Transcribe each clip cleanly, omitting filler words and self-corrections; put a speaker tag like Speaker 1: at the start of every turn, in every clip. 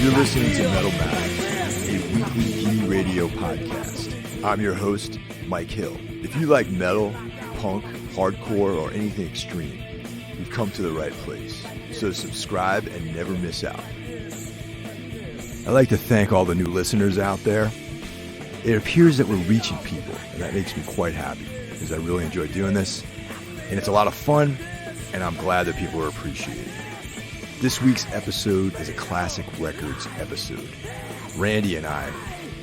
Speaker 1: You're listening to Metal Matters, a weekly Gimme Radio podcast. I'm your host, Mike Hill. If you like metal, punk, hardcore, or anything extreme, you've come to the right place. So subscribe and never miss out. I'd like to thank all the new listeners out there. It appears that we're reaching people, and that makes me quite happy, because I really enjoy doing this, and it's a lot of fun, and I'm glad that people are appreciating it. This week's episode is a classic records episode. Randy and I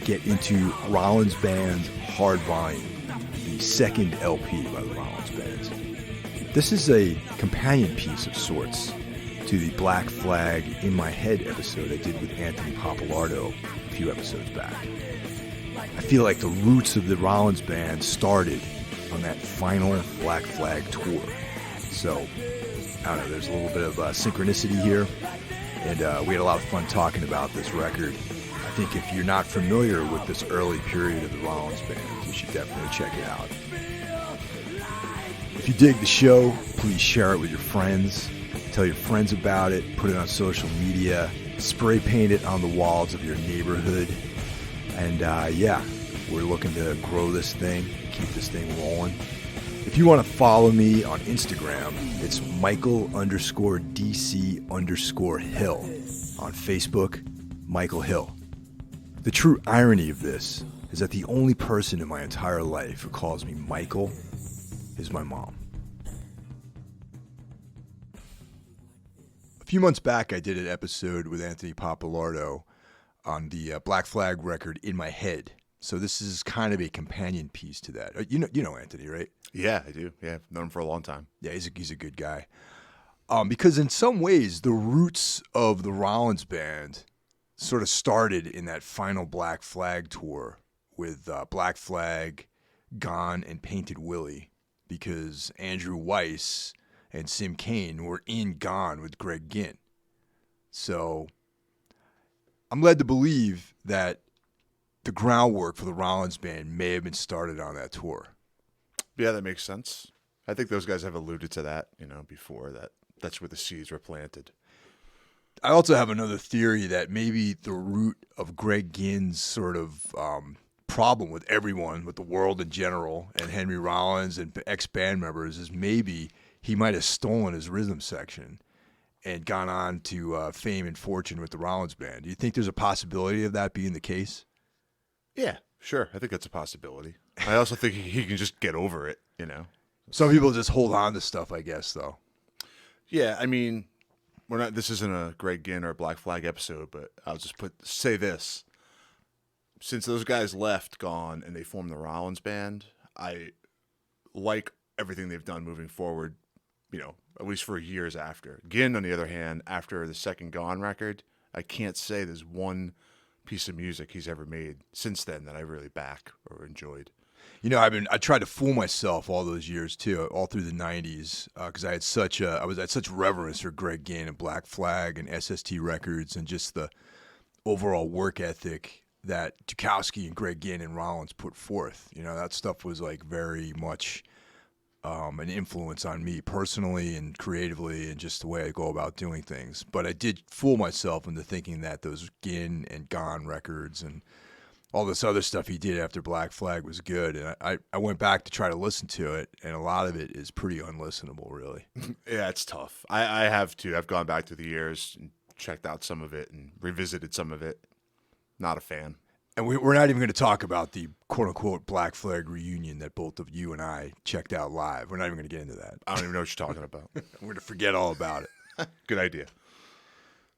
Speaker 1: get into Rollins Band's Hard Volume, the second LP by the Rollins Band. This is a companion piece of sorts to the Black Flag In My Head episode I did with Anthony Papalardo a few episodes back. I feel like the roots of the Rollins Band started on that final Black Flag tour. So, I don't know, there's a little bit of synchronicity here, and we had a lot of fun talking about this record. I think if you're not familiar with this early period of the Rollins Band, you should definitely check it out. If you dig the show, please share it with your friends. Tell your friends about it, put it on social media, spray paint it on the walls of your neighborhood. And we're looking to grow this thing, keep this thing rolling. If you want to follow me on Instagram, it's Michael_DC_Hill. On Facebook, Michael Hill. The true irony of this is that the only person in my entire life who calls me Michael is my mom. A few months back, I did an episode with Anthony Papalardo on the Black Flag record In My Head. So this is kind of a companion piece to that. You know Anthony, right?
Speaker 2: Yeah, I do. Yeah, I've known him for a long time.
Speaker 1: Yeah, he's a good guy. Because in some ways, the roots of the Rollins Band sort of started in that final Black Flag tour with Black Flag, Gone, and Painted Willie, because Andrew Weiss and Sim Cain were in Gone with Greg Ginn. So I'm led to believe that the groundwork for the Rollins Band may have been started on that tour.
Speaker 2: Yeah, that makes sense. I think those guys have alluded to that, before that's where the seeds were planted.
Speaker 1: I also have another theory that maybe the root of Greg Ginn's sort of problem with everyone, with the world in general, and Henry Rollins and ex-band members is maybe he might have stolen his rhythm section and gone on to fame and fortune with the Rollins Band. Do you think there's a possibility of that being the case?
Speaker 2: Yeah, sure. I think that's a possibility. I also think he can just get over it,
Speaker 1: Some people just hold on to stuff, I guess, though.
Speaker 2: Yeah, I mean, this isn't a Greg Ginn or a Black Flag episode, but I'll just say this. Since those guys left Gone and they formed the Rollins Band, I like everything they've done moving forward, at least for years after. Ginn, on the other hand, after the second Gone record, I can't say there's one piece of music he's ever made since then that I really back or enjoyed.
Speaker 1: I tried to fool myself all those years too, all through the '90s, because I had such reverence for Greg Ginn and Black Flag and SST Records and just the overall work ethic that Dukowski and Greg Ginn and Rollins put forth. That stuff was like very much an influence on me personally and creatively and just the way I go about doing things. But I did fool myself into thinking that those Ginn and Gone records and all this other stuff he did after Black Flag was good. And I went back to try to listen to it, and a lot of it is pretty unlistenable, really.
Speaker 2: Yeah, it's tough. I have too. I've gone back through the years and checked out some of it and revisited some of it. Not a fan.
Speaker 1: And we're not even going to talk about the quote-unquote Black Flag reunion that both of you and I checked out live. We're not even going to get into that.
Speaker 2: I don't even know what you're talking about.
Speaker 1: We're going to forget all about it.
Speaker 2: Good idea.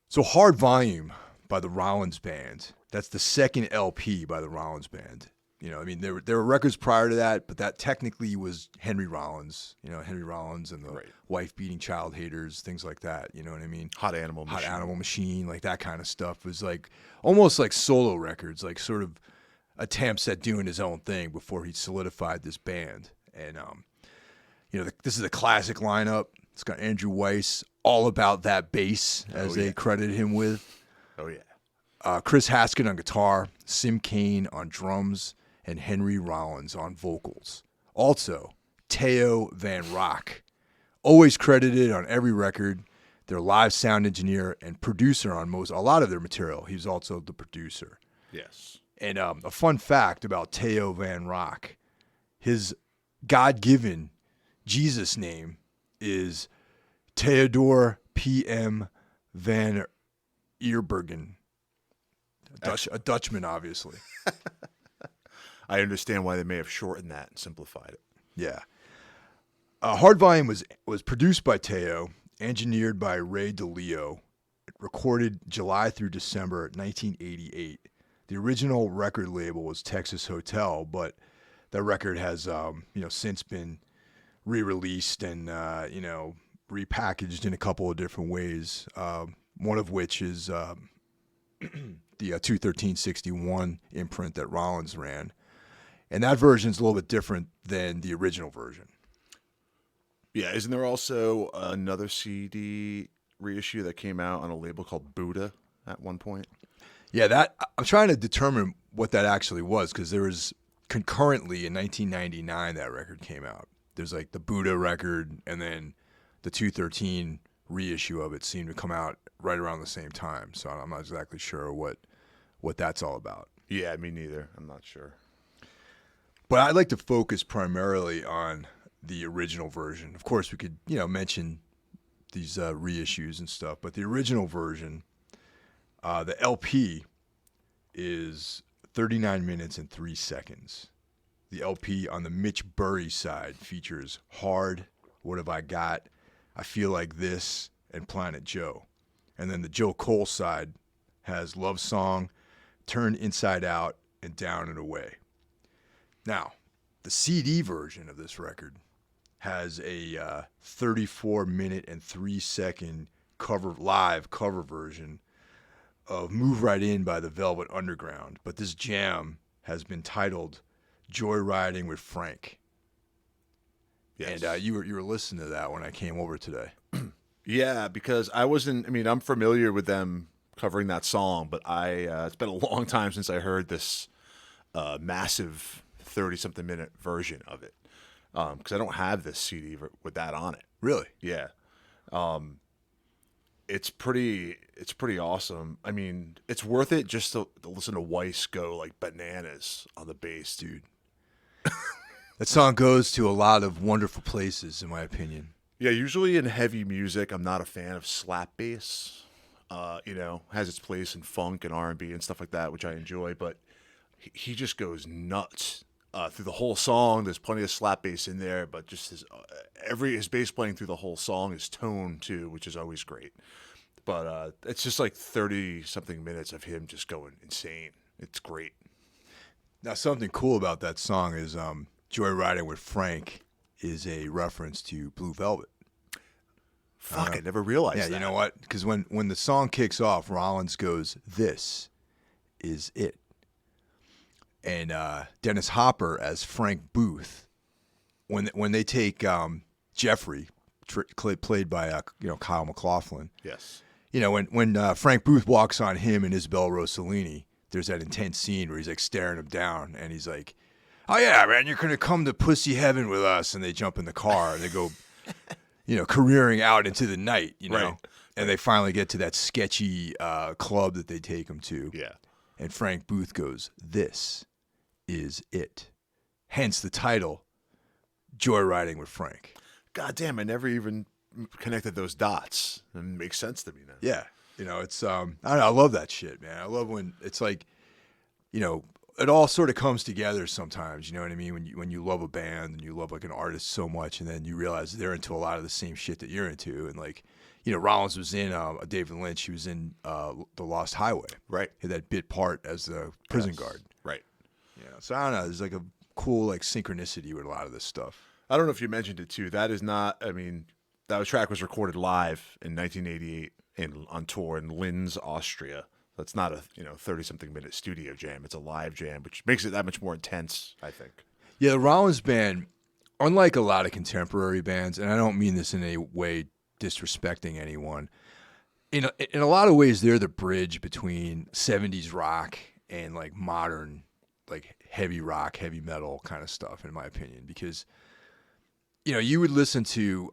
Speaker 1: So Hard Volume by the Rollins Band. That's the second LP by the Rollins Band. There were records prior to that, but that technically was Henry Rollins. Henry Rollins and the wife-beating child haters, things like that. You know what I mean?
Speaker 2: Hot Animal Machine,
Speaker 1: like that kind of stuff was like almost like solo records, like sort of attempts at doing his own thing before he solidified this band. And this is a classic lineup. It's got Andrew Weiss, all about that bass, as they credit him with.
Speaker 2: Oh yeah.
Speaker 1: Chris Haskett on guitar, Sim Cain on drums, and Henry Rollins on vocals. Also, Theo Van Rock, always credited on every record. their live sound engineer and producer on a lot of their material. He was also the producer.
Speaker 2: Yes.
Speaker 1: And a fun fact about Theo Van Rock, his God-given Jesus name is Theodore P.M. Van Eerbergen. A Dutchman, obviously.
Speaker 2: I understand why they may have shortened that and simplified it.
Speaker 1: Yeah. Hard Volume was produced by Theo, engineered by Ray DeLeo, recorded July through December 1988. The original record label was Texas Hotel, but that record has since been re-released and repackaged in a couple of different ways. One of which is the 21361 imprint that Rollins ran, and that version is a little bit different than the original version.
Speaker 2: Yeah, isn't there also another CD reissue that came out on a label called Buddha at one point?
Speaker 1: Yeah, that I'm trying to determine what that actually was, because there was concurrently in 1999 that record came out. There's like the Buddha record, and then the 213 reissue of it seemed to come out right around the same time. So I'm not exactly sure what that's all about.
Speaker 2: Yeah, me neither. I'm not sure.
Speaker 1: But I'd like to focus primarily on the original version. Of course, we could, mention these reissues and stuff, but the original version, the LP is 39 minutes and 3 seconds. The LP on the Mitch Burry side features Hard, What Have I Got, I Feel Like This, and Planet Joe. And then the Joe Cole side has Love Song, Turn Inside Out, and Down and Away. Now, the CD version of this record has a 34-minute and 3-second live cover version of Move Right In by the Velvet Underground. But this jam has been titled Joyriding with Frank.
Speaker 2: Yes.
Speaker 1: And you were listening to that when I came over today.
Speaker 2: Yeah, because I'm familiar with them covering that song, but it's been a long time since I heard this massive 30-something minute version of it. Because I don't have this CD with that on it.
Speaker 1: Really?
Speaker 2: Yeah. It's pretty awesome. I mean, it's worth it just to listen to Weiss go like bananas on the bass, dude.
Speaker 1: That song goes to a lot of wonderful places, in my opinion.
Speaker 2: Yeah, usually in heavy music, I'm not a fan of slap bass. Has its place in funk and R&B and stuff like that, which I enjoy. But he just goes nuts through the whole song. There's plenty of slap bass in there, but just his bass playing through the whole song is tone too, which is always great. But it's just like 30-something minutes of him just going insane. It's great.
Speaker 1: Now, something cool about that song is Joyriding with Frank is a reference to Blue Velvet.
Speaker 2: Fuck, I never realized that.
Speaker 1: Yeah, you know what? Because when the song kicks off, Rollins goes, "This is it." And Dennis Hopper as Frank Booth, when they take Jeffrey, played by Kyle MacLachlan.
Speaker 2: Yes.
Speaker 1: When Frank Booth walks on him and Isabel Rossellini, there's that intense scene where he's like staring him down, and he's like, "Oh yeah, man, you're gonna come to Pussy Heaven with us." And they jump in the car and they go, careering out into the night,
Speaker 2: Right.
Speaker 1: And they finally get to that sketchy club that they take him to.
Speaker 2: Yeah.
Speaker 1: And Frank Booth goes, "This is it." Hence the title, Joyriding with Frank.
Speaker 2: God damn, I never even connected those dots. It makes sense to me now.
Speaker 1: Yeah. It's, I don't know, I love that shit, man. I love when it's like, it all sort of comes together sometimes, you know what I mean? When you love a band and you love like an artist so much, and then you realize they're into a lot of the same shit that you're into. And like, Rollins was in David Lynch. He was in The Lost Highway.
Speaker 2: Right.
Speaker 1: He had that bit part as the prison guard.
Speaker 2: Right.
Speaker 1: So I don't know. There's like a cool like synchronicity with a lot of this stuff.
Speaker 2: I don't know if you mentioned it too. That is not, that track was recorded live in 1988 on tour in Linz, Austria. That's not a 30-something minute studio jam. It's a live jam, which makes it that much more intense, I think.
Speaker 1: Yeah, the Rollins Band, unlike a lot of contemporary bands, and I don't mean this in any way disrespecting anyone, in a lot of ways they're the bridge between 70s rock and like modern like heavy rock, heavy metal kind of stuff, in my opinion, because you would listen to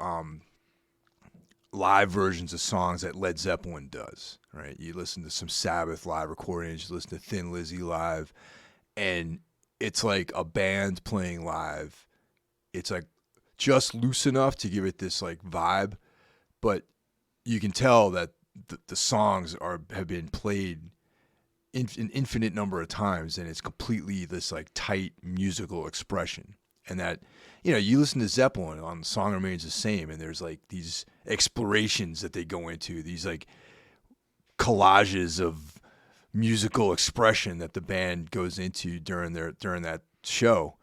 Speaker 1: live versions of songs that Led Zeppelin does, right? You listen to some Sabbath live recordings, you listen to Thin Lizzy live, and it's like a band playing live. It's like just loose enough to give it this like vibe, but you can tell that the songs have been played an infinite number of times, and it's completely this like tight musical expression. And that, you listen to Zeppelin on The Song Remains the Same, and there's like these explorations that they go into, these like collages of musical expression that the band goes into during that show.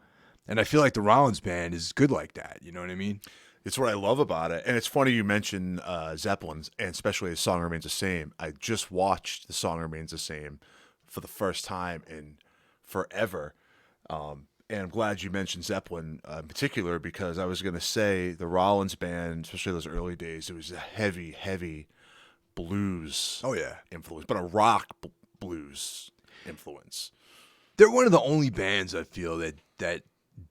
Speaker 1: And I feel like the Rollins Band is good like that. You know what I mean?
Speaker 2: It's what I love about it. And it's funny you mention Zeppelin's, and especially The Song Remains the Same. I just watched The Song Remains the Same for the first time in forever. And I'm glad you mentioned Zeppelin in particular, because I was going to say the Rollins Band, especially those early days, it was a heavy, heavy blues influence, but a rock blues influence.
Speaker 1: They're one of the only bands I feel that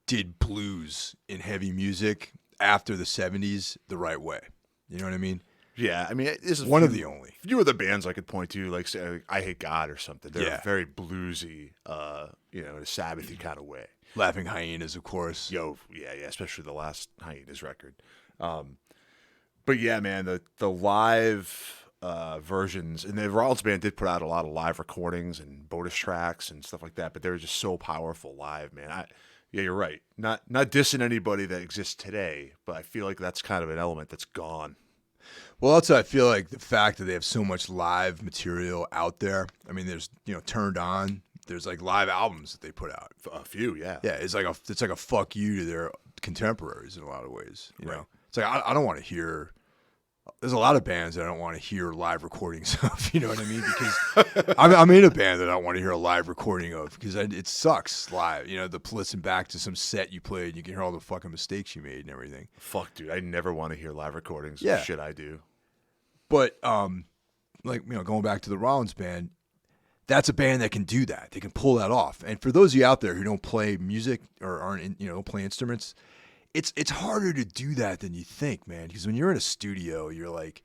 Speaker 1: did blues in heavy music after the 70s the right way. You know what I mean?
Speaker 2: Yeah, I mean, this is
Speaker 1: one of the only.
Speaker 2: Few of the bands I could point to, like say, I Hate God or something. They're
Speaker 1: Yeah.
Speaker 2: very bluesy, in a Sabbathy kind of way.
Speaker 1: Laughing Hyenas, of course.
Speaker 2: Yeah, especially the last Hyenas record. But yeah, man, the live versions, and the Rollins Band did put out a lot of live recordings and bonus tracks and stuff like that, but they were just so powerful live, man. Yeah, you're right. Not dissing anybody that exists today, but I feel like that's kind of an element that's gone.
Speaker 1: Well, also, I feel like the fact that they have so much live material out there. I mean, there's Turned On. There's like live albums that they put out.
Speaker 2: A few, yeah.
Speaker 1: Yeah, it's like a fuck you to their contemporaries in a lot of ways. You know, it's like I don't want to hear. There's a lot of bands that I don't want to hear live recordings of. You know what I mean? Because I'm in a band that I don't want to hear a live recording of, because it sucks live. To listen back to some set you played, and you can hear all the fucking mistakes you made and everything.
Speaker 2: Fuck, dude, I never want to hear live recordings
Speaker 1: Yeah.
Speaker 2: of shit I do.
Speaker 1: But going back to the Rollins Band, that's a band that can do that. They can pull that off. And for those of you out there who don't play music or aren't don't play instruments, it's harder to do that than you think, man. Because when you're in a studio, you're like,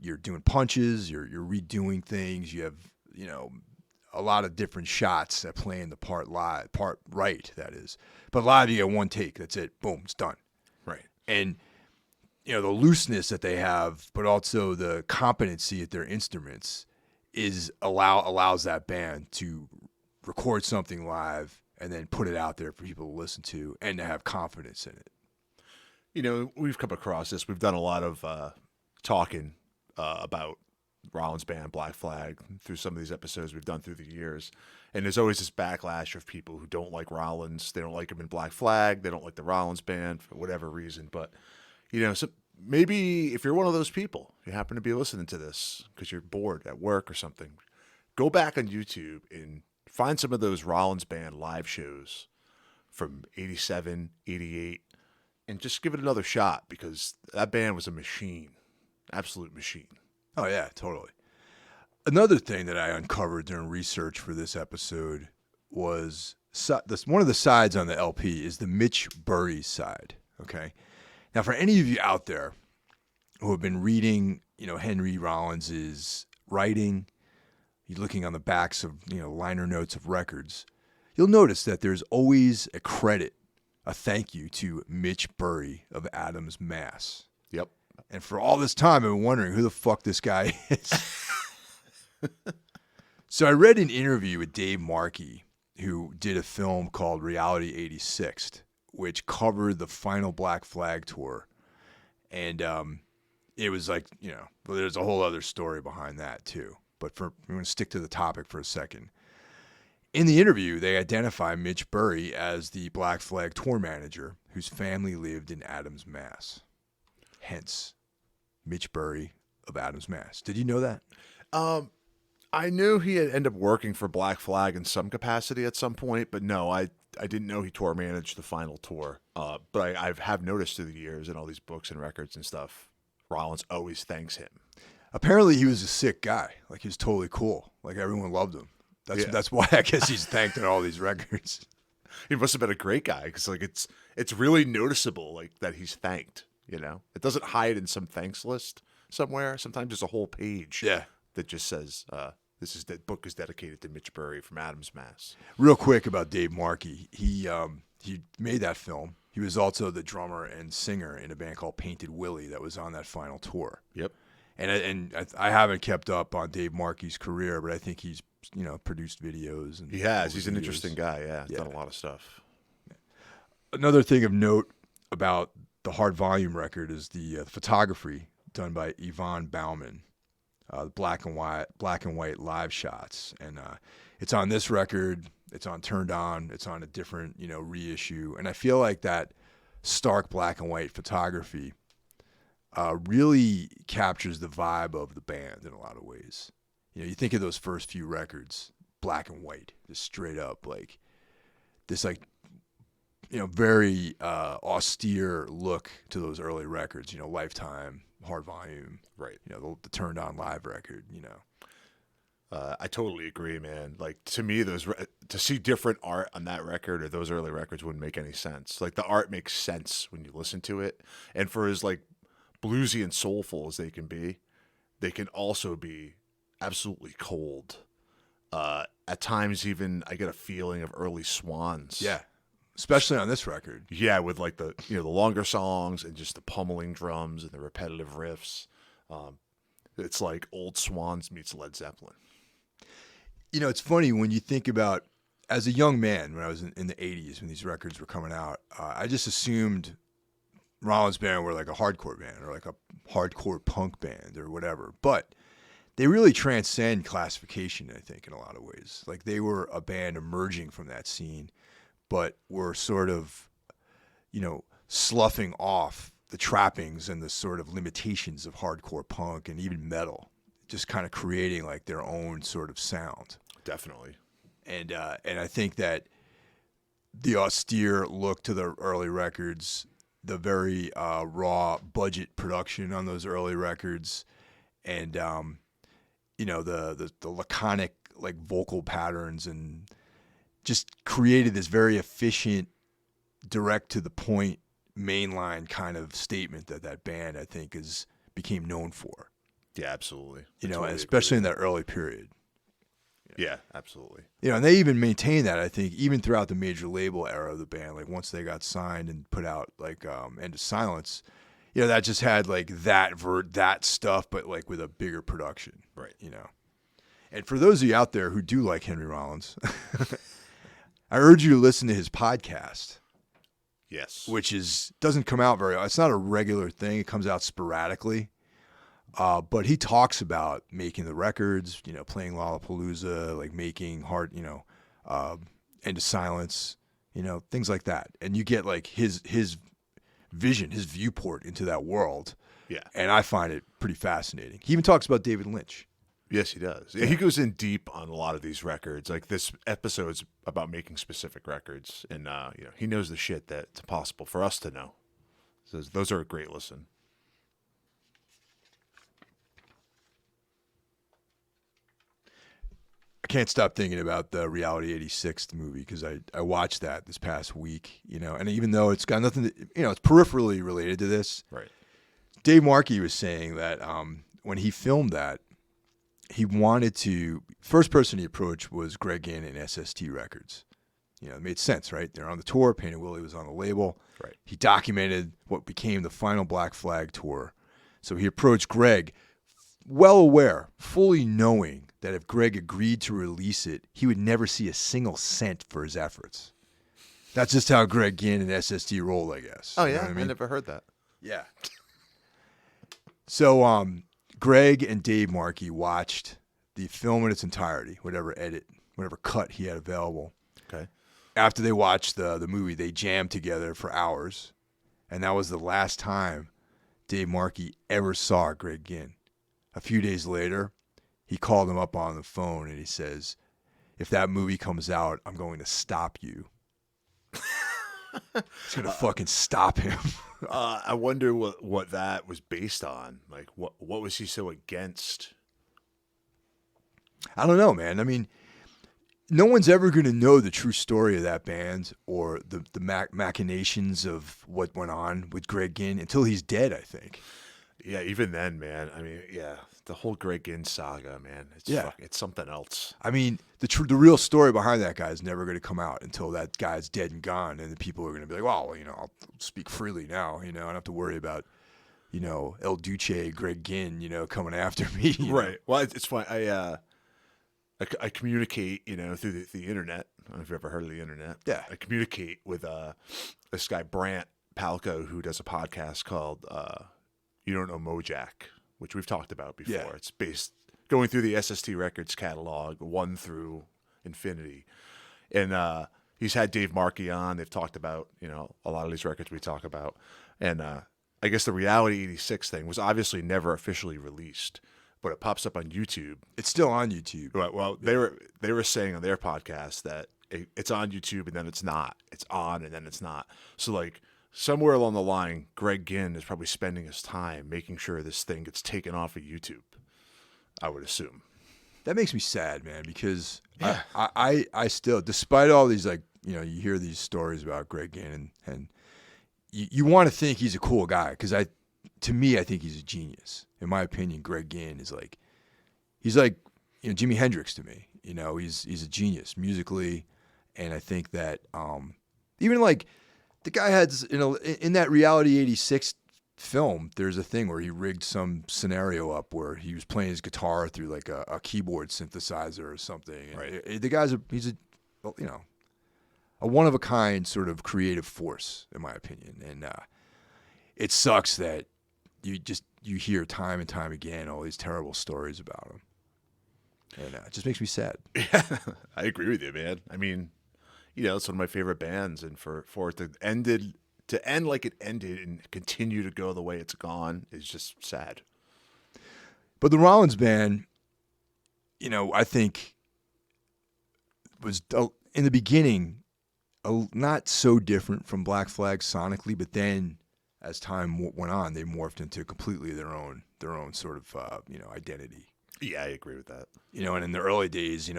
Speaker 1: you're doing punches, you're redoing things. You have a lot of different shots at playing the part right. That is, but live you get one take. That's it. Boom, it's done.
Speaker 2: Right.
Speaker 1: And the looseness that they have, but also the competency at their instruments allows that band to record something live and then put it out there for people to listen to and to have confidence in it.
Speaker 2: We've come across this. We've done a lot of talking about Rollins Band, Black Flag, through some of these episodes we've done through the years. And there's always this backlash of people who don't like Rollins. They don't like him in Black Flag. They don't like the Rollins Band for whatever reason. But, so maybe if you're one of those people, you happen to be listening to this because you're bored at work or something, go back on YouTube and find some of those Rollins Band live shows from 87, 88, and just give it another shot, because that band was a machine. Absolute machine.
Speaker 1: Oh, yeah, totally. Another thing that I uncovered during research for this episode was one of the sides on the LP is the Mitch Bury side, okay? Now, for any of you out there who have been reading, Henry Rollins's writing, you're looking on the backs of, liner notes of records, you'll notice that there's always a credit, a thank you to Mitch Bury of Adams, Mass.
Speaker 2: Yep.
Speaker 1: And for all this time, I've been wondering who the fuck this guy is. So I read an interview with Dave Markey, who did a film called Reality 86, which covered the final Black Flag tour. And it was like, there's a whole other story behind that too. But we're going to stick to the topic for a second. In the interview, they identify Mitch Bury as the Black Flag tour manager whose family lived in Adams, Mass. Hence, Mitch Bury of Adams, Mass. Did you know that?
Speaker 2: I knew he had ended up working for Black Flag in some capacity at some point, but no, I didn't know he tour managed the final tour. But I have noticed through the years in all these books and records and stuff, Rollins always thanks him.
Speaker 1: Apparently he was a sick guy. Like, he was totally cool. Like, everyone loved him. That's why I guess he's thanked in all these records.
Speaker 2: He must have been a great guy, because like it's really noticeable, like, that he's thanked. You know, it doesn't hide in some thanks list somewhere. Sometimes there's a whole page that just says, that book is dedicated to Mitch Bury from Adams, Mass.
Speaker 1: Real quick about Dave Markey. He made that film. He was also the drummer and singer in a band called Painted Willie that was on that final tour.
Speaker 2: Yep.
Speaker 1: And I haven't kept up on Dave Markey's career, but I think he's produced videos. And
Speaker 2: he has. He's an interesting guy. Yeah, he's done a lot of stuff.
Speaker 1: Another thing of note about the Hard Volume record is the photography done by Yvonne Bauman, black and white live shots, and it's on this record. It's on Turned On. It's on a different reissue, and I feel like that stark black and white photography really captures the vibe of the band in a lot of ways. You think of those first few records, black and white, just straight up like this, very austere look to those early records. Lifetime, Hard Volume,
Speaker 2: right?
Speaker 1: The Turned On live record.
Speaker 2: I totally agree, man. Like, to me, to see different art on that record or those early records wouldn't make any sense. Like, the art makes sense when you listen to it, and for as like bluesy and soulful as they can also be absolutely cold. At times, even I get a feeling of early Swans.
Speaker 1: Yeah, especially on this record.
Speaker 2: Yeah, with like the longer songs and just the pummeling drums and the repetitive riffs. It's like old Swans meets Led Zeppelin.
Speaker 1: It's funny when you think about, as a young man, when I was in the 80s, when these records were coming out, I just assumed Rollins Band were like a hardcore band or like a hardcore punk band or whatever. But they really transcend classification, I think, in a lot of ways. Like, they were a band emerging from that scene, but were sort of, sloughing off the trappings and the sort of limitations of hardcore punk and even metal, just kind of creating like their own sort of sound.
Speaker 2: Definitely.
Speaker 1: And I think that the austere look to the early records, the very raw budget production on those early records, and the laconic like vocal patterns, and just created this very efficient, direct to the point, mainline kind of statement that band, I think, became known for.
Speaker 2: Yeah, absolutely.
Speaker 1: Totally especially in that early period.
Speaker 2: Yeah, absolutely.
Speaker 1: And they even maintained that, I think, even throughout the major label era of the band. Like, once they got signed and put out like End of Silence, that just had like that stuff, but like with a bigger production.
Speaker 2: Right.
Speaker 1: And for those of you out there who do like Henry Rollins, I urge you to listen to his podcast.
Speaker 2: Yes.
Speaker 1: Which doesn't come out it's not a regular thing. It comes out sporadically. But he talks about making the records, playing Lollapalooza, like making End of Silence, things like that. And you get like his vision, his viewport into that world.
Speaker 2: Yeah.
Speaker 1: And I find it pretty fascinating. He even talks about David Lynch.
Speaker 2: Yes, he does. Yeah. He goes in deep on a lot of these records. Like, this episode's about making specific records, and he knows the shit that's possible for us to know. So those are a great listen.
Speaker 1: I can't stop thinking about the Reality 86 movie, because I watched that this past week, and even though it's got nothing to, it's peripherally related to this.
Speaker 2: Right.
Speaker 1: Dave Markey was saying that when he filmed that, he wanted to, first person he approached was Greg Ginn and SST Records. It made sense, right? They're on the tour. Painted Willie was on the label.
Speaker 2: Right.
Speaker 1: He documented what became the final Black Flag tour. So he approached Greg, well aware, fully knowing that if Greg agreed to release it, he would never see a single cent for his efforts. That's just how Greg Ginn and SST rolled, I guess.
Speaker 2: Oh,
Speaker 1: You know
Speaker 2: yeah?
Speaker 1: what I mean?
Speaker 2: I never heard that.
Speaker 1: Yeah. So Greg and Dave Markey watched the film in its entirety, whatever cut he had available.
Speaker 2: Okay.
Speaker 1: After they watched the movie, they jammed together for hours, and that was the last time Dave Markey ever saw Greg Ginn. A few days later, he called him up on the phone, and he says, "If that movie comes out, I'm going to stop you." He's going to fucking stop him.
Speaker 2: I wonder what that was based on. Like, what was he so against?
Speaker 1: I don't know, man. I mean, no one's ever going to know the true story of that band or the machinations of what went on with Greg Ginn until he's dead, I think.
Speaker 2: Yeah, even then, man. I mean, yeah, the whole Greg Ginn saga, man. It's something else.
Speaker 1: I mean, the real story behind that guy is never going to come out until that guy's dead and gone, and the people are going to be like, well, I'll speak freely now. I don't have to worry about, El Duce, Greg Ginn, coming after me.
Speaker 2: Right.
Speaker 1: Know?
Speaker 2: Well, it's fine. I communicate, through the internet. I don't know if you've ever heard of the internet.
Speaker 1: Yeah.
Speaker 2: I communicate with this guy Brant Palco, who does a podcast called You Don't Know Mojack, which we've talked about before.
Speaker 1: Yeah.
Speaker 2: It's based going through the SST Records catalog, 1 through infinity. And he's had Dave Markey on. They've talked about, a lot of these records we talk about. And I guess the Reality 86 thing was obviously never officially released, but it pops up on YouTube.
Speaker 1: It's still on YouTube.
Speaker 2: Right. Well, they were saying on their podcast that it's on YouTube and then it's not. It's on and then it's not. So like somewhere along the line, Greg Ginn is probably spending his time making sure this thing gets taken off of YouTube, I would assume.
Speaker 1: That makes me sad, man, because
Speaker 2: Yeah.
Speaker 1: I still, despite all these, you hear these stories about Greg Ginn and you want to think he's a cool guy because to me, I think he's a genius. In my opinion, Greg Ginn is he's like Jimi Hendrix to me. He's a genius musically, and I think that even the guy had in that Reality 86 film, there's a thing where he rigged some scenario up where he was playing his guitar through like a keyboard synthesizer or something. And
Speaker 2: Right.
Speaker 1: The guy's he's a one of a kind sort of creative force, in my opinion, and it sucks that you hear time and time again all these terrible stories about him, and it just makes me sad.
Speaker 2: Yeah, I agree with you, man. I mean, it's one of my favorite bands, and for it to end like it ended and continue to go the way it's gone is just sad.
Speaker 1: But the Rollins Band, I think was in the beginning not so different from Black Flag sonically, but then as time went on, they morphed into completely their own sort of identity.
Speaker 2: Yeah, I agree with that.
Speaker 1: And in the early days,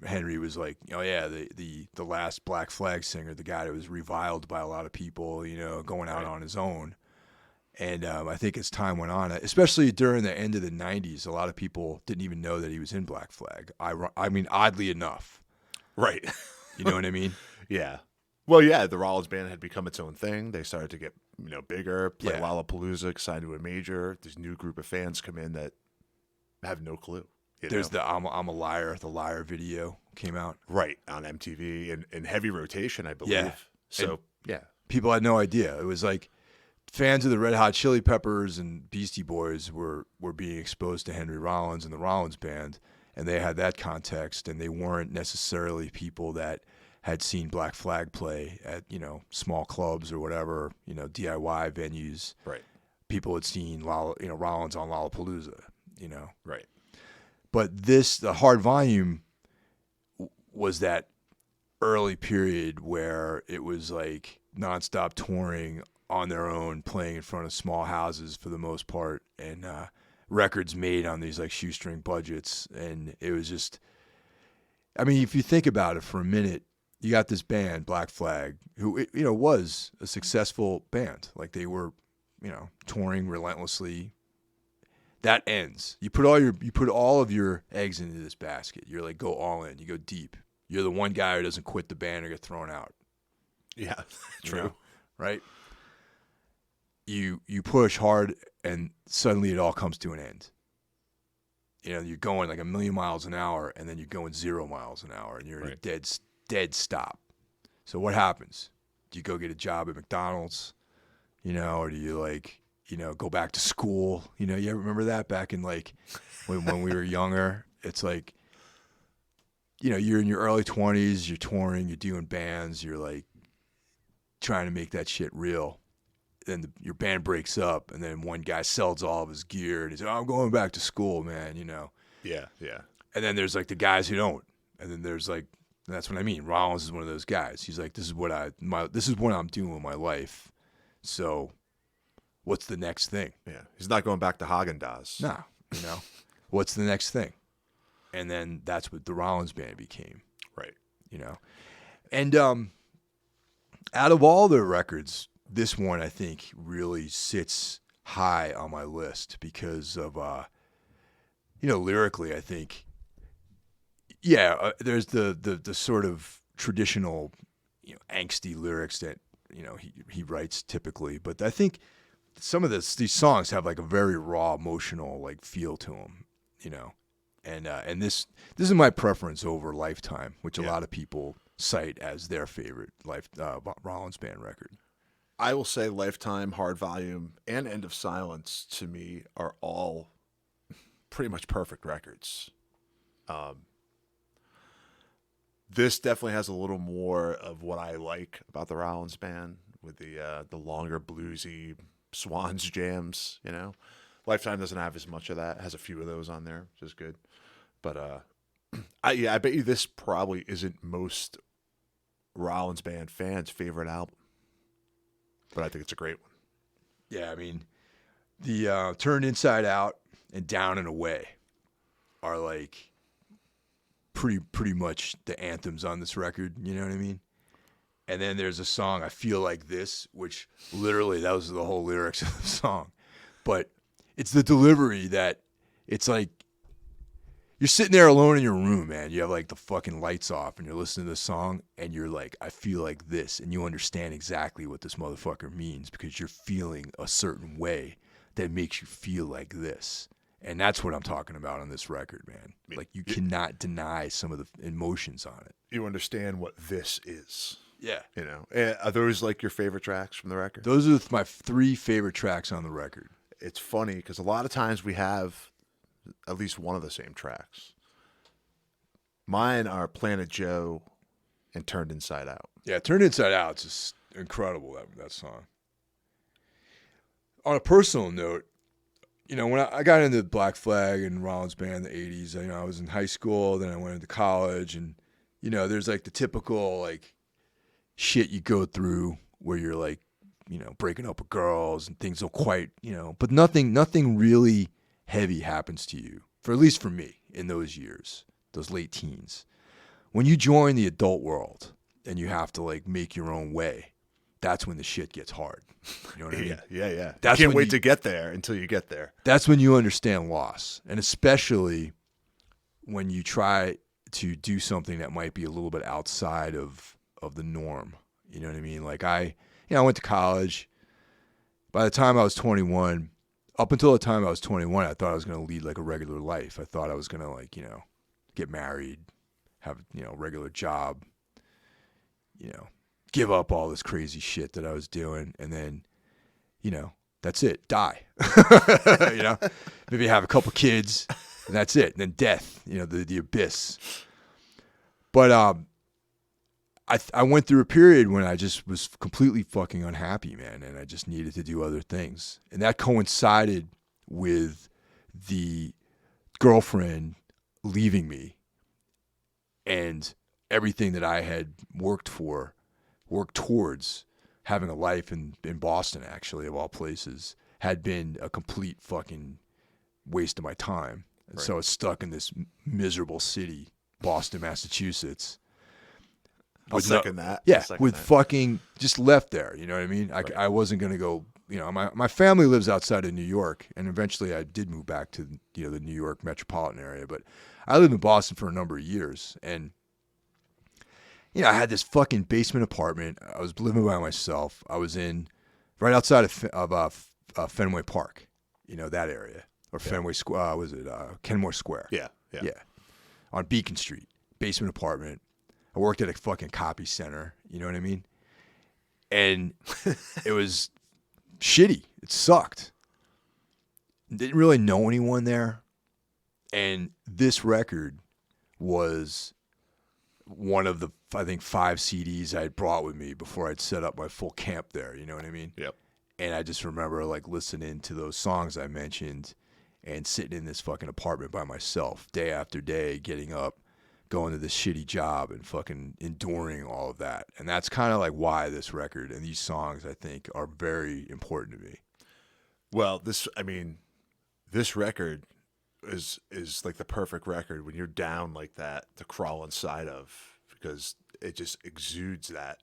Speaker 1: Henry was like, the last Black Flag singer, the guy that was reviled by a lot of people, going out on his own. And I think as time went on, especially during the end of the 90s, a lot of people didn't even know that he was in Black Flag. I mean, oddly enough.
Speaker 2: Right.
Speaker 1: You know what I mean?
Speaker 2: Yeah. Well, yeah, the Rollins Band had become its own thing. They started to get, bigger, play
Speaker 1: Yeah.
Speaker 2: Lollapalooza, signed to a major. This new group of fans come in that have no clue.
Speaker 1: There's the I'm a Liar, the Liar video came out.
Speaker 2: Right, on MTV and in heavy rotation, I believe.
Speaker 1: Yeah.
Speaker 2: So, yeah.
Speaker 1: People had no idea. It was like fans of the Red Hot Chili Peppers and Beastie Boys were being exposed to Henry Rollins and the Rollins Band, and they had that context, and they weren't necessarily people that had seen Black Flag play at, small clubs or whatever, DIY venues.
Speaker 2: Right.
Speaker 1: People had seen Rollins on Lollapalooza,
Speaker 2: Right.
Speaker 1: But the Hard Volume was that early period where it was like nonstop touring on their own, playing in front of small houses for the most part, and records made on these like shoestring budgets. And it was just, I mean, if you think about it for a minute, you got this band, Black Flag, who, was a successful band. Like they were, touring relentlessly. That ends. You put all of your eggs into this basket. You're like, go all in. You go deep. You're the one guy who doesn't quit the band or get thrown out.
Speaker 2: Yeah, true.
Speaker 1: Right? You push hard, and suddenly it all comes to an end. You're going like 1,000,000 miles an hour, and then you're going 0 miles an hour, and you're in a dead stop. So what happens? Do you go get a job at McDonald's? Or do you go back to school? You ever remember that back in when we were younger? It's like, you're in your early 20s, you're touring, you're doing bands, you're like trying to make that shit real. Then your band breaks up, and then one guy sells all of his gear, and he's like, I'm going back to school, man,
Speaker 2: Yeah, yeah.
Speaker 1: And then there's like the guys who don't. And then there's like, that's what I mean. Rollins is one of those guys. He's like, this is what I'm doing with my life. So what's the next thing?
Speaker 2: Yeah. He's not going back to Haagen-Dazs.
Speaker 1: Nah, what's the next thing? And then that's what the Rollins Band became.
Speaker 2: Right.
Speaker 1: You know, and out of all the records, this one I think really sits high on my list because of lyrically I think there's the sort of traditional angsty lyrics that he writes typically, but I think some of these songs have like a very raw emotional like feel to them, and this is my preference over Lifetime, which a lot of people cite as their favorite Rollins Band record.
Speaker 2: I will say Lifetime, Hard Volume, and End of Silence to me are all pretty much perfect records. This definitely has a little more of what I like about the Rollins Band with the longer bluesy Swans jams. Lifetime doesn't have as much of that. It has a few of those on there, which is good. But I bet you this probably isn't most Rollins Band fans' favorite album. But I think it's a great one.
Speaker 1: Yeah, I mean, the Turned Inside Out and Down and Away are like pretty much the anthems on this record. You know what I mean? And then there's a song, I Feel Like This, which literally those are the whole lyrics of the song. But it's the delivery that it's like you're sitting there alone in your room, man. You have like the fucking lights off and you're listening to the song and you're like, I feel like this. And you understand exactly what this motherfucker means because you're feeling a certain way that makes you feel like this. And that's what I'm talking about on this record, man. Like you cannot deny some of the emotions on it.
Speaker 2: You understand what this is.
Speaker 1: Yeah.
Speaker 2: Are those like your favorite tracks from the record?
Speaker 1: Those are my 3 favorite tracks on the record.
Speaker 2: It's funny because a lot of times we have at least one of the same tracks. Mine are Planet Joe and Turned Inside Out.
Speaker 1: Yeah, Turned Inside Out is just incredible, that song. On a personal note, when I got into Black Flag and Rollins Band in the 80s, I was in high school, then I went into college, and, there's like the typical like shit you go through where you're like, breaking up with girls and things don't quite, but nothing really heavy happens to you, at least for me, in those years, those late teens. When you join the adult world and you have to like make your own way, that's when the shit gets hard. You know what I mean?
Speaker 2: Yeah.
Speaker 1: That's
Speaker 2: you can't wait to get there until you get there.
Speaker 1: That's when you understand loss, and especially when you try to do something that might be a little bit outside of the norm. You know what I mean? Like I went to college. By the time I was 21, up until the time I was 21, I thought I was going to lead like a regular life. I thought I was going to like, get married, have, a regular job, give up all this crazy shit that I was doing. And then, that's it. Die, maybe have a couple kids and that's it. And then death, the abyss. But, I went through a period when I just was completely fucking unhappy, man, and I just needed to do other things. And that coincided with the girlfriend leaving me and everything that I had worked towards having a life in Boston, actually, of all places, had been a complete fucking waste of my time. And so I was stuck in this miserable city, Boston, Massachusetts.
Speaker 2: I'll second that.
Speaker 1: Yeah, fucking just left there. You know what I mean? I wasn't going to go, my family lives outside of New York, and eventually I did move back to, the New York metropolitan area. But I lived in Boston for a number of years, and, I had this fucking basement apartment. I was living by myself. I was in right outside of Fenway Park, that area. Or Fenway Square, Kenmore Square.
Speaker 2: Yeah.
Speaker 1: On Beacon Street, basement apartment. I worked at a fucking copy center, you know what I mean? And it was shitty. It sucked. Didn't really know anyone there. And this record was one of the, I think, 5 CDs I had brought with me before I'd set up my full camp there, you know what I mean?
Speaker 2: Yep.
Speaker 1: And I just remember like listening to those songs I mentioned and sitting in this fucking apartment by myself day after day, getting up, going to this shitty job and fucking enduring all of that. And that's kind of like why this record and these songs, I think, are very important to me.
Speaker 2: Well, this record is like the perfect record when you're down like that to crawl inside of, because it just exudes that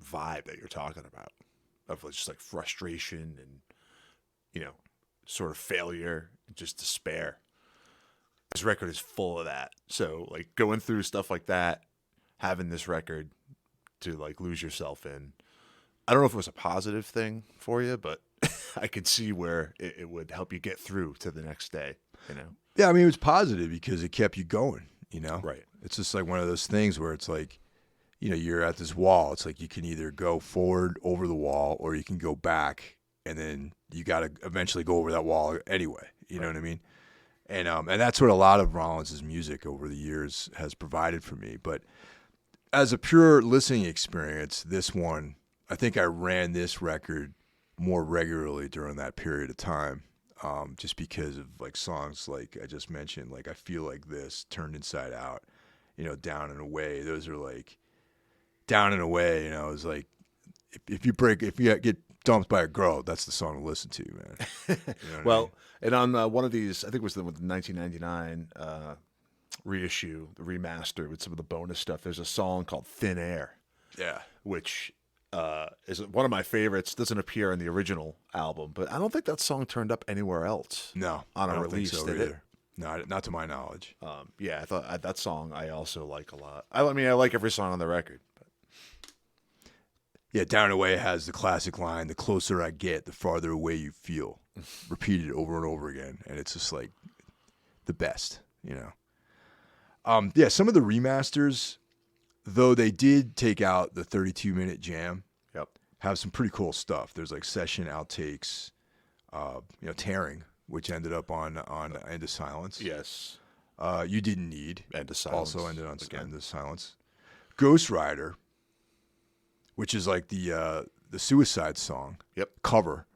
Speaker 2: vibe that you're talking about of just like frustration and, you know, sort of failure, just despair. This record is full of that. So like going through stuff like that, having this record to like lose yourself in, I don't know if it was a positive thing for you, but I could see where it would help you get through to the next day, you know?
Speaker 1: Yeah, I mean, it was positive because it kept you going, you know?
Speaker 2: Right.
Speaker 1: It's just like one of those things where it's like, you know, you're at this wall. It's like you can either go forward over the wall or you can go back, and then you got to eventually go over that wall anyway. You know what I mean? And that's what a lot of Rollins' music over the years has provided for me. But as a pure listening experience, this one, I think I ran this record more regularly during that period of time, just because of like songs like I just mentioned, like I Feel Like This, Turned Inside Out, you know, Down and Away. Those are like Down and Away, you know, is like if you get dumped by a girl, that's the song to listen to, man. You know what I mean?
Speaker 2: And on one of these, I think it was the 1999 reissue, the remaster with some of the bonus stuff, there's a song called Thin Air.
Speaker 1: Yeah.
Speaker 2: Which is one of my favorites. Doesn't appear in the original album, but I don't think that song turned up anywhere else.
Speaker 1: No,
Speaker 2: on
Speaker 1: I
Speaker 2: a
Speaker 1: don't
Speaker 2: release,
Speaker 1: think so
Speaker 2: did
Speaker 1: either.
Speaker 2: it?
Speaker 1: No, not to my knowledge.
Speaker 2: Yeah, I thought that song I also like a lot. I mean, I like every song on the record. But.
Speaker 1: Yeah, Down and Away has the classic line, "The closer I get, the farther away you feel," repeated over and over again, and it's just like the best, you know. Yeah, some of the remasters, though they did take out the 32-minute jam, have some pretty cool stuff. There's like session outtakes, you know, Tearing, which ended up on End of Silence.
Speaker 2: Yes.
Speaker 1: You Didn't Need,
Speaker 2: End of Silence.
Speaker 1: also ended on End of Silence. Ghost Rider, which is like the Suicide song cover.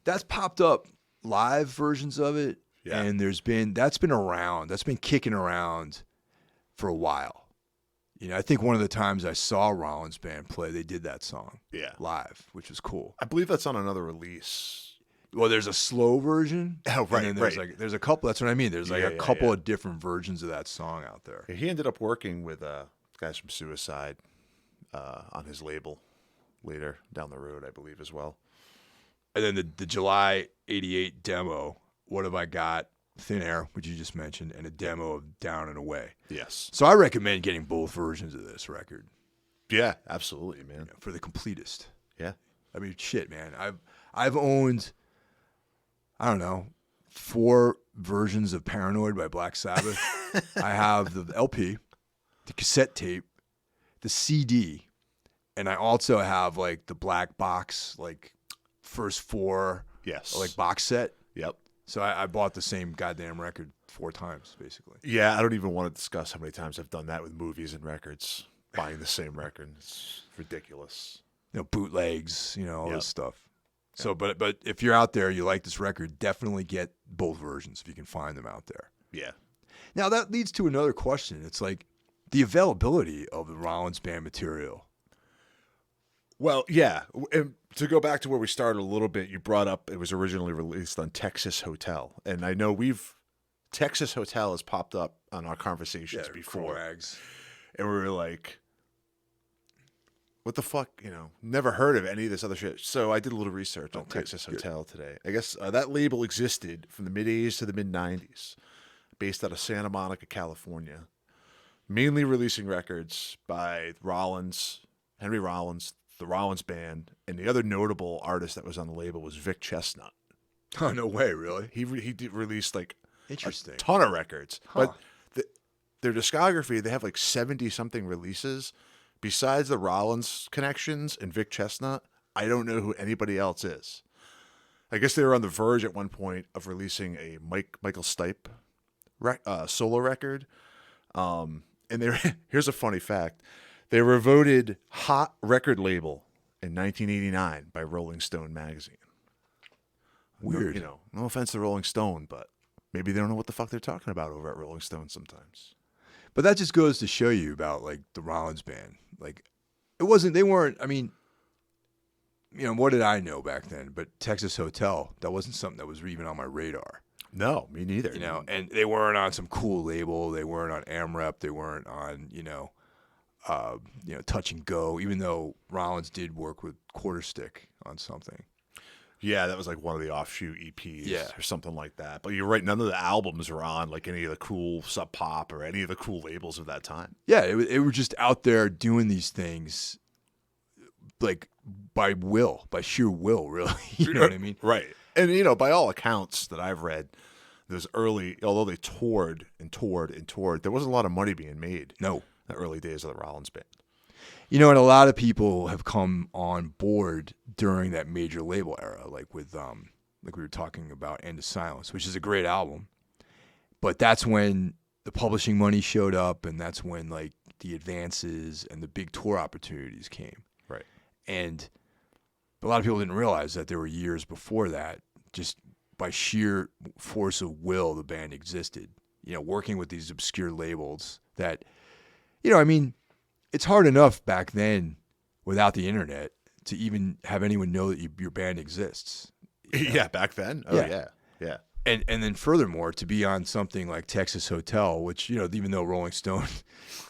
Speaker 1: That's popped up live versions of it, and that's been kicking around for a while. You know, I think one of the times I saw Rollins Band play, they did that song live, which was cool.
Speaker 2: I believe that's on another release.
Speaker 1: Well, there's a slow version.
Speaker 2: Oh, right,
Speaker 1: and then there's a couple. That's what I mean. There's like a couple of different versions of that song out there.
Speaker 2: Yeah, he ended up working with guys from Suicide on his label later down the road, I believe, as well.
Speaker 1: And then the July '88 demo, What Have I Got? Thin Air, which you just mentioned, and a demo of Down and Away.
Speaker 2: Yes.
Speaker 1: So I recommend getting both versions of this record.
Speaker 2: Yeah, absolutely, man.
Speaker 1: For the completist.
Speaker 2: Yeah.
Speaker 1: I mean, shit, man. I've owned, I don't know, 4 versions of Paranoid by Black Sabbath. I have the LP, the cassette tape, the CD, and I also have like the black box, like first 4 like box set.
Speaker 2: Yep.
Speaker 1: So I bought the same goddamn record 4 times, basically.
Speaker 2: Yeah, I don't even want to discuss how many times I've done that with movies and records, buying the same record. It's ridiculous.
Speaker 1: You know, bootlegs, you know, all this stuff. Yep. So, but if you're out there, you like this record, definitely get both versions if you can find them out there.
Speaker 2: Yeah.
Speaker 1: Now, that leads to another question. It's like the availability of the Rollins Band material.
Speaker 2: Well, yeah. And to go back to where we started a little bit, you brought up it was originally released on Texas Hotel. And I know Texas Hotel has popped up on our conversations before.
Speaker 1: Crags.
Speaker 2: And we were like, what the fuck? You know, never heard of any of this other shit. So I did a little research on Texas Hotel today. I guess that label existed from the mid-'80s to the mid-'90s, based out of Santa Monica, California, mainly releasing records by Henry Rollins, the Rollins Band, and the other notable artist that was on the label was Vic Chestnut.
Speaker 1: Oh, no way, really?
Speaker 2: He released like
Speaker 1: a
Speaker 2: ton of records. But their discography, they have like 70-something releases. Besides the Rollins connections and Vic Chestnut, I don't know who anybody else is. I guess they were on the verge at one point of releasing a Michael Stipe solo record. And here's a funny fact. They were voted Hot Record Label in 1989 by Rolling Stone magazine.
Speaker 1: Weird.
Speaker 2: You know, no offense to Rolling Stone, but maybe they don't know what the fuck they're talking about over at Rolling Stone sometimes.
Speaker 1: But that just goes to show you about like the Rollins Band. Like they weren't, I mean, you know, what did I know back then? But Texas Hotel, that wasn't something that was even on my radar.
Speaker 2: No, me neither.
Speaker 1: You know, and they weren't on some cool label. They weren't on AmRep. They weren't on, you know, touch and go. Even though Rollins did work with Quarter Stick on something.
Speaker 2: Yeah, that was like one of the offshoot EPs
Speaker 1: or
Speaker 2: something like that. But you're right, none of the albums are on like any of the cool Sub Pop or any of the cool labels of that time.
Speaker 1: Yeah, it were just out there doing these things like by sheer will, really. You know what I mean?
Speaker 2: Right. And, by all accounts that I've read, those early, although they toured and toured and toured, there wasn't a lot of money being made.
Speaker 1: No.
Speaker 2: In the early days of the Rollins Band.
Speaker 1: And a lot of people have come on board during that major label era, like with, like we were talking about End of Silence, which is a great album. But that's when the publishing money showed up, and that's when, like, the advances and the big tour opportunities came.
Speaker 2: Right.
Speaker 1: And a lot of people didn't realize that there were years before that, just by sheer force of will, the band existed, working with these obscure labels that, it's hard enough back then without the internet to even have anyone know that your band exists.
Speaker 2: Yeah, back then? Oh, yeah.
Speaker 1: And then furthermore, to be on something like Texas Hotel, which, even though Rolling Stone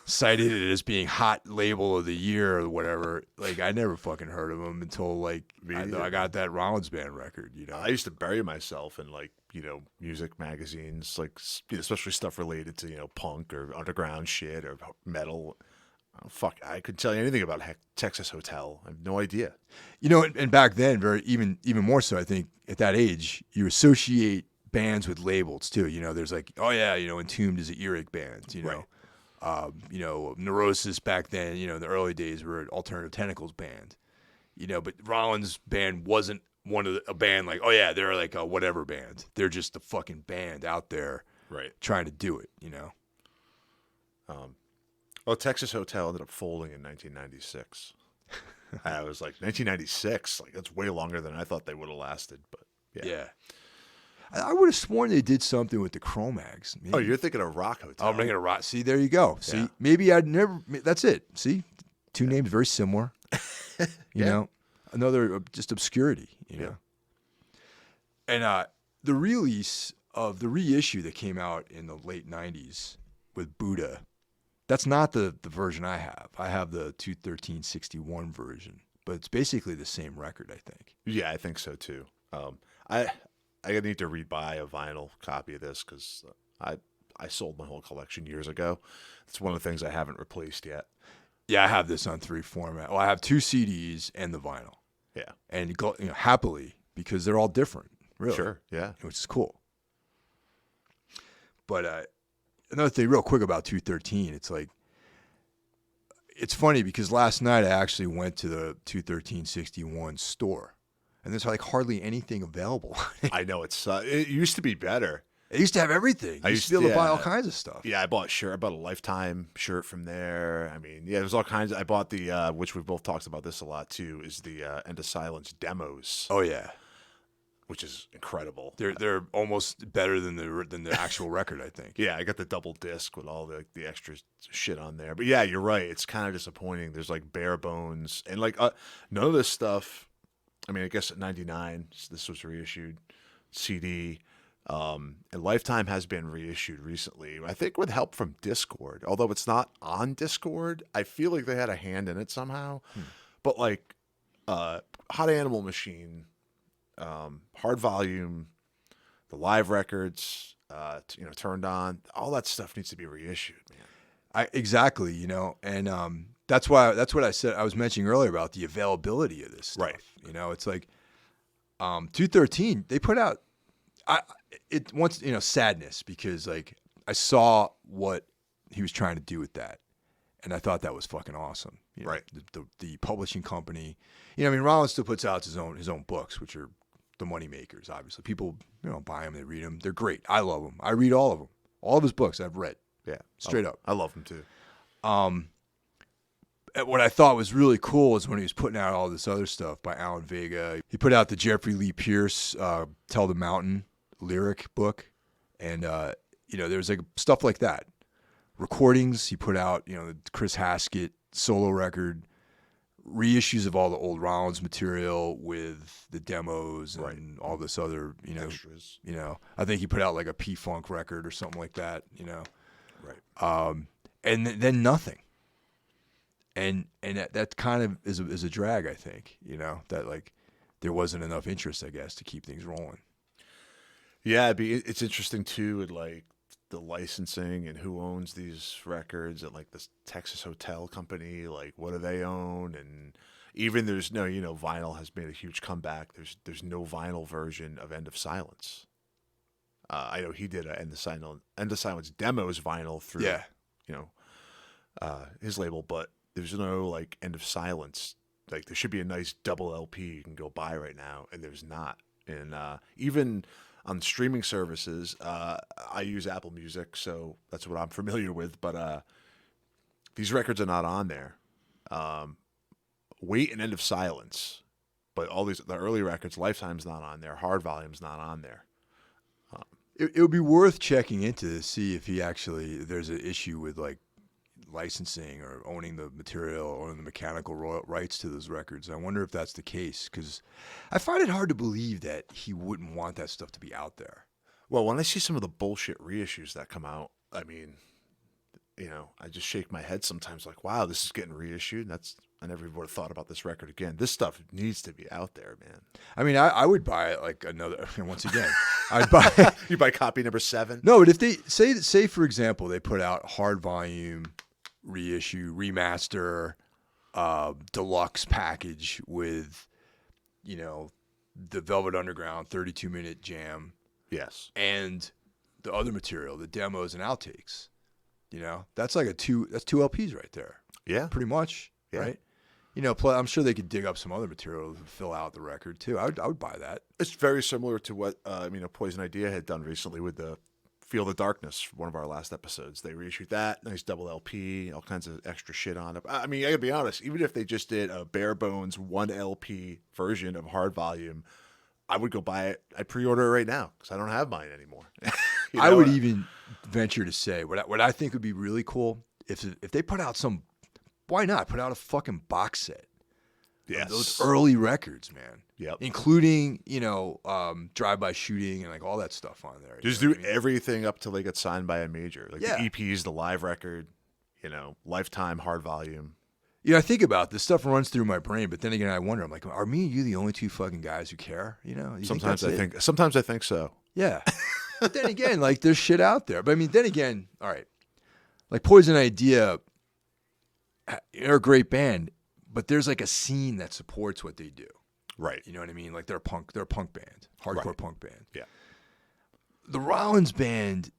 Speaker 1: cited it as being hot label of the year or whatever, like, I never fucking heard of them until, like, I got that Rollins Band record,
Speaker 2: I used to bury myself in, like, music magazines, like, especially stuff related to, punk or underground shit or metal. Oh, fuck, I couldn't tell you anything about Texas Hotel. I have no idea.
Speaker 1: And back then, even more so, I think, at that age, you associate bands with labels too. There's like, oh yeah, Entombed is an earache band.
Speaker 2: Right.
Speaker 1: Neurosis back then, in the early days were an Alternative Tentacles band. But Rollins Band wasn't a band like, oh yeah, they're like a whatever band. They're just the fucking band out there,
Speaker 2: right,
Speaker 1: trying to do it.
Speaker 2: Well, Texas Hotel ended up folding in 1996. I was like, 1996? Like, that's way longer than I thought they would have lasted. But yeah.
Speaker 1: I would have sworn they did something with the Cro-Mags. Maybe.
Speaker 2: Oh, you're thinking of Rock Hotel.
Speaker 1: I'm thinking of Rock. See, there you go. See, maybe I'd never. That's it. See, two names very similar. You know, another just obscurity. You know, and the release of the reissue that came out in the late '90s with Buddha. That's not the version I have. I have the 213-61 version, but it's basically the same record, I think.
Speaker 2: Yeah, I think so too. I need to rebuy a vinyl copy of this because I sold my whole collection years ago. It's one of the things I haven't replaced yet.
Speaker 1: Yeah, I have this on 3 format. Well, I have 2 CDs and the vinyl.
Speaker 2: Yeah,
Speaker 1: and happily because they're all different. Really,
Speaker 2: sure, yeah,
Speaker 1: which is cool. But another thing real quick about 213, it's funny because last night I actually went to the 213-61 store, and there's like hardly anything available.
Speaker 2: I know it used to be better.
Speaker 1: It used to have everything. You used to be able to buy all kinds of stuff.
Speaker 2: Yeah, I bought a Lifetime shirt from there. I mean, yeah, there's all kinds. I bought the, which we've both talked about this a lot too, is the End of Silence demos.
Speaker 1: Oh yeah,
Speaker 2: which is incredible.
Speaker 1: They're almost better than the actual record, I think.
Speaker 2: Yeah, I got the double disc with all the extra shit on there. But yeah, you're right. It's kind of disappointing. There's like bare bones and like none of this stuff. I mean, I guess at '99 this was reissued CD. And Lifetime has been reissued recently. I think with help from Discord. Although it's not on Discord, I feel like they had a hand in it somehow. But like Hot Animal Machine. Hard Volume, the live records, Turned On, all that stuff needs to be reissued, man.
Speaker 1: Exactly, and that's what I said. I was mentioning earlier about the availability of this stuff.
Speaker 2: Right.
Speaker 1: It's like 213. They put out sadness because like I saw what he was trying to do with that, and I thought that was fucking awesome.
Speaker 2: Right.
Speaker 1: The publishing company. Rollins still puts out his own books, which are the money makers, obviously. People, buy them, they read them. They're great. I love them. I read all of them. All of his books I've read.
Speaker 2: Yeah.
Speaker 1: Straight up.
Speaker 2: I love them too.
Speaker 1: What I thought was really cool is when he was putting out all this other stuff by Alan Vega. He put out the Jeffrey Lee Pierce Tell the Mountain lyric book. And, there's like stuff like that. Recordings. He put out, the Chris Haskett solo record. Reissues of all the old Rollins material with the demos and all this other,
Speaker 2: extras.
Speaker 1: I think he put out like a P-Funk record or something like that,
Speaker 2: Right.
Speaker 1: And then nothing. And that kind of is a drag, I think, that like there wasn't enough interest, I guess, to keep things rolling.
Speaker 2: Yeah, it's interesting too, with like the licensing and who owns these records at like this Texas hotel company. Like, what do they own? And even there's no, vinyl has made a huge comeback. There's no vinyl version of End of Silence. I know he did a End of Silence demos vinyl through, his label, but there's no like End of Silence. Like, there should be a nice double LP you can go buy right now, and there's not. And even on streaming services, I use Apple Music, so that's what I'm familiar with. But these records are not on there. Wait and End of Silence, but all the early records, Lifetime's not on there. Hard Volume's not on there.
Speaker 1: It would be worth checking into to see if there's an issue with like licensing or owning the material or owning the mechanical rights to those records. I wonder if that's the case, because I find it hard to believe that he wouldn't want that stuff to be out there.
Speaker 2: Well, when I see some of the bullshit reissues that come out, I mean, I just shake my head sometimes like, wow, this is getting reissued. I never would have thought about this record again. This stuff needs to be out there, man.
Speaker 1: I mean, I would buy it like another, once again, I'd buy.
Speaker 2: You buy copy number 7?
Speaker 1: No, but if they say for example, they put out hard volume, reissue, remaster, deluxe package with, the Velvet Underground 32-minute jam.
Speaker 2: Yes. And
Speaker 1: the other material, the demos and outtakes. That's like that's 2 LPs right there.
Speaker 2: Yeah.
Speaker 1: Pretty much. Yeah. Right? Plus I'm sure they could dig up some other material to fill out the record too. I would buy that.
Speaker 2: It's very similar to what Poison Idea had done recently with the Feel the Darkness, one of our last episodes. They reissued that, nice double LP, all kinds of extra shit on it. I mean, I gotta be honest, even if they just did a bare bones 1 LP version of Hard Volume, I would go buy it. I'd pre-order it right now because I don't have mine anymore.
Speaker 1: I would even venture to say what I think would be really cool if they put out why not put out a fucking box set?
Speaker 2: Yes.
Speaker 1: Those early records, man.
Speaker 2: Yep.
Speaker 1: Including, drive-by shooting and like all that stuff on there.
Speaker 2: Just do everything up till they get signed by a major. Like the EPs, the live record, Lifetime, Hard Volume.
Speaker 1: I think about this stuff runs through my brain, but then again, I wonder. I'm like, are me and you the only 2 fucking guys who care?
Speaker 2: Sometimes I think so.
Speaker 1: Yeah, but then again, like there's shit out there. But I mean, then again, all right, like Poison Idea, they're a great band, but there's like a scene that supports what they do.
Speaker 2: Right.
Speaker 1: You know what I mean? Like they're a punk band, hardcore punk band.
Speaker 2: Yeah.
Speaker 1: The Rollins Band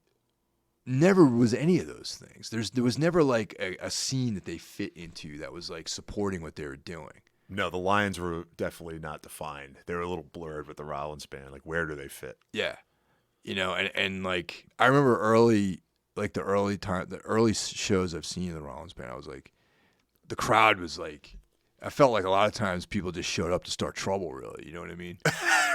Speaker 1: never was any of those things. There was never like a scene that they fit into that was like supporting what they were doing.
Speaker 2: No, the lines were definitely not defined. They were a little blurred with the Rollins Band. Like, where do they fit?
Speaker 1: Yeah. And like I remember early shows I've seen in the Rollins Band, I was like, the crowd was like, I felt like a lot of times people just showed up to start trouble, really. You know what I mean?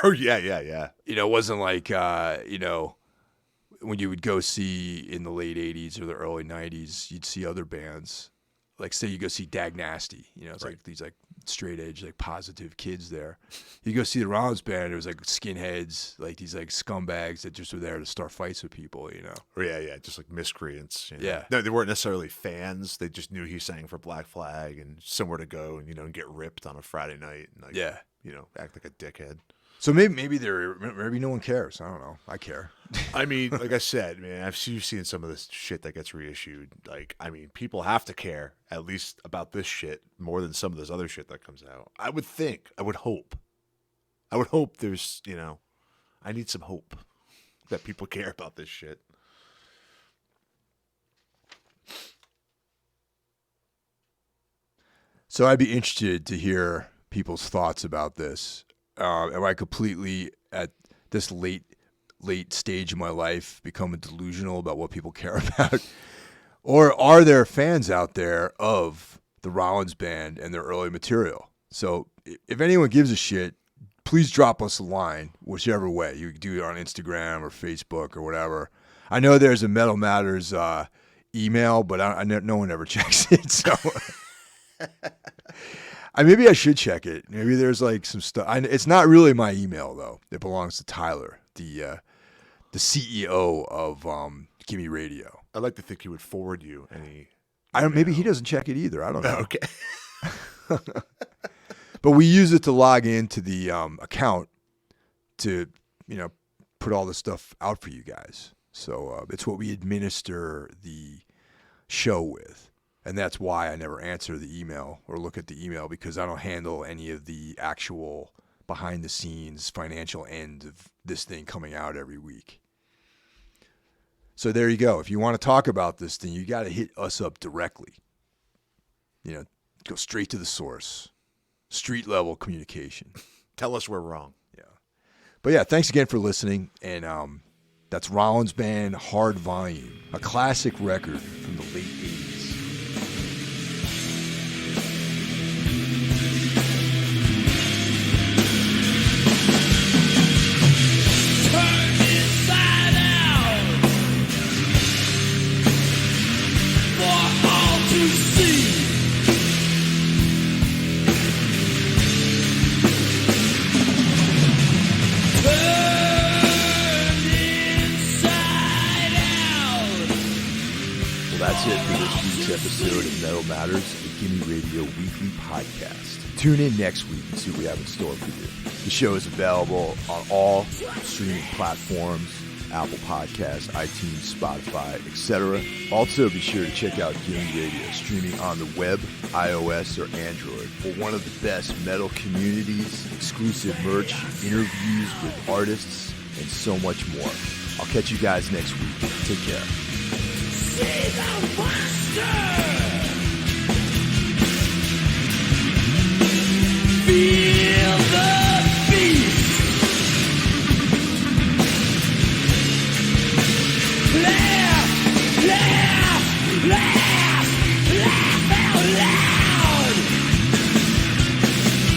Speaker 2: Oh, yeah.
Speaker 1: It wasn't like, when you would go see in the late 80s or the early 90s, you'd see other bands. Like, say you go see Dag Nasty. It's right. Like these like straight edge, like positive kids there. You go see the Rollins Band, it was like skinheads, like these like scumbags that just were there to start fights with people,
Speaker 2: Or yeah, just like miscreants.
Speaker 1: Yeah.
Speaker 2: No, they weren't necessarily fans. They just knew he sang for Black Flag and somewhere to go and, and get ripped on a Friday night and like, act like a dickhead.
Speaker 1: So maybe no one cares. I don't know. I care.
Speaker 2: I mean, like I said, man, you've seen some of this shit that gets reissued. Like, I mean, people have to care at least about this shit more than some of this other shit that comes out. I would think. I would hope. There's, I need some hope that people care about this shit.
Speaker 1: So I'd be interested to hear people's thoughts about this. Am I completely at this late stage of my life becoming delusional about what people care about? Or are there fans out there of the Rollins Band and their early material? So if anyone gives a shit, please drop us a line, whichever way. You can do it on Instagram or Facebook or whatever. I know there's a Metal Matters email, but no one ever checks it. So maybe I should check it. Maybe there's like some stuff. It's not really my email though. It belongs to Tyler, the CEO of Gimme Radio.
Speaker 2: I'd like to think he would forward you any.
Speaker 1: Maybe he doesn't check it either. I don't know.
Speaker 2: Okay.
Speaker 1: But we use it to log into the account to, put all this stuff out for you guys. So it's what we administer the show with. And that's why I never answer the email or look at the email, because I don't handle any of the actual behind-the-scenes financial end of this thing coming out every week. So there you go. If you want to talk about this thing, you got to hit us up directly. Go straight to the source. Street-level communication.
Speaker 2: Tell us we're wrong.
Speaker 1: Yeah. But yeah, thanks again for listening. And that's Rollins Band Hard Volume, a classic record from the late 80s. That's it for this week's episode of Metal Matters, the Gimme Radio weekly podcast. Tune in next week and see what we have in store for you. The show is available on all streaming platforms, Apple Podcasts, iTunes, Spotify, etc. Also, be sure to check out Gimme Radio, streaming on the web, iOS, or Android, for one of the best metal communities, exclusive merch, interviews with artists, and so much more. I'll catch you guys next week. Take care. See the monster! Feel the beast! Laugh, laugh, laugh, laugh out loud!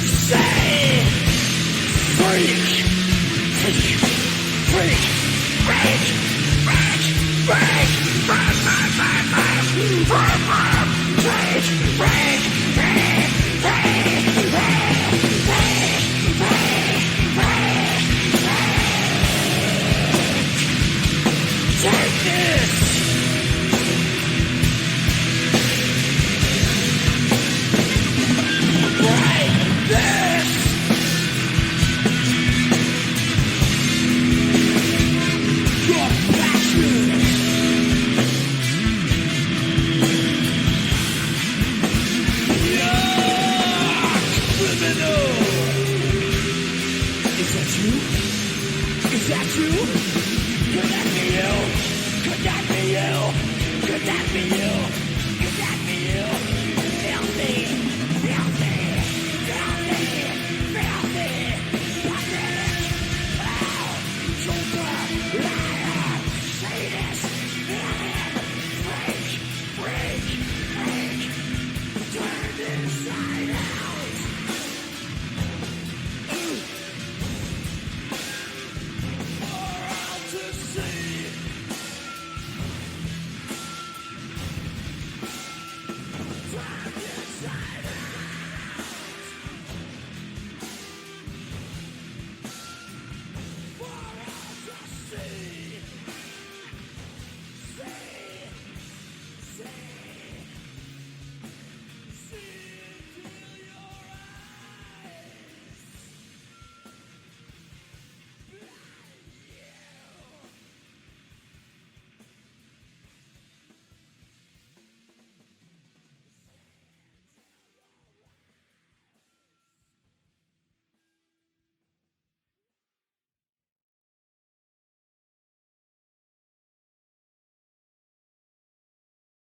Speaker 1: Say, freak, freak, freak, freak, freak, freak! Take this! Break this! Your passion! Is that you? Could that be you? Could that be you? Could that be you? Could that be you?